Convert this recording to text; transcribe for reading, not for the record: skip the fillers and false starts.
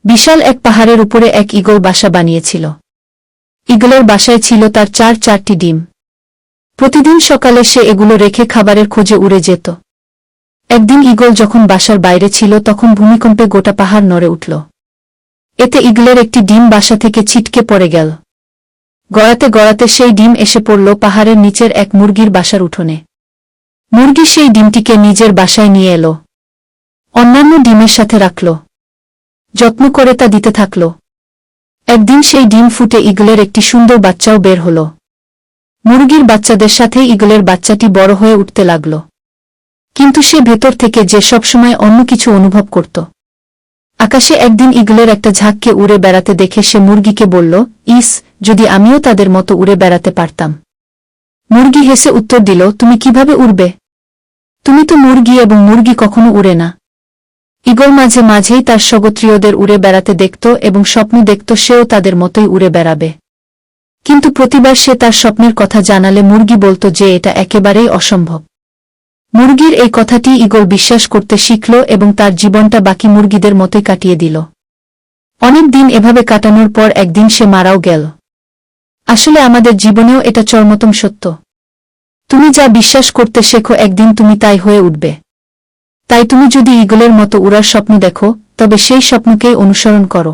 বিশাল এক পাহাড়ের উপরে এক ঈগল বাসা বানিয়েছিল। ঈগলের বাসায় ছিল তার চারটি ডিম। প্রতিদিন সকালে সে এগুলো রেখে খাবারের খোঁজে উড়ে যেত। একদিন ঈগল যখন বাসার বাইরে ছিল তখন ভূমিকম্পে গোটা পাহাড় নড়ে উঠল। এতে ঈগলের একটি ডিম বাসা থেকে ছিটকে পড়ে গেল। গড়াতে গড়াতে সেই ডিম এসে পড়ল পাহাড়ের নিচের এক মুরগির বাসার উঠোনে। মুরগি সেই ডিমটিকে নিজের বাসায় নিয়ে এল, অন্যান্য ডিমের সাথে রাখল, যত্ন করে তা দিতে থাকল। একদিন সেই ডিম ফুটে ঈগলের একটি সুন্দর বাচ্চাও বের হল। মুরগির বাচ্চাদের সাথে ঈগলের বাচ্চাটি বড় হয়ে উঠতে লাগল, কিন্তু সে ভেতর থেকে যে সবসময় অন্য কিছু অনুভব করত। আকাশে একদিন ঈগলের একটা ঝাঁককে উড়ে বেড়াতে দেখে সে মুরগিকে বলল, ইস, যদি আমিও তাদের মতো উড়ে বেড়াতে পারতাম। মুরগি হেসে উত্তর দিল, তুমি কিভাবে উড়বে? তুমি তো মুরগি এবং মুরগি কখনো উড়ে না। ঈগল মাঝে মাঝেই তার স্বগোত্রীয়দের উড়ে বেড়াতে দেখত এবং স্বপ্ন দেখত সেও তাদের মতোই উড়ে বেড়াবে। কিন্তু প্রতিবার সে তার স্বপ্নের কথা জানালে মুরগি বলত যে এটা একেবারেই অসম্ভব। মুরগির এই কথাটি ঈগল বিশ্বাস করতে শিখল এবং তার জীবনটা বাকি মুরগিদের মতোই কাটিয়ে দিল। অনেক দিন এভাবে কাটানোর পর একদিন সে মারাও গেল। আসলে আমাদের জীবনেও এটা চরমতম সত্য। তুমি যা বিশ্বাস করতে শেখো একদিন তুমি তাই হয়ে উঠবে। তাই তুমি যদি ঈগলের মতো উড়ার স্বপ্ন দেখো, তবে সেই স্বপ্নকেই অনুসরণ করো।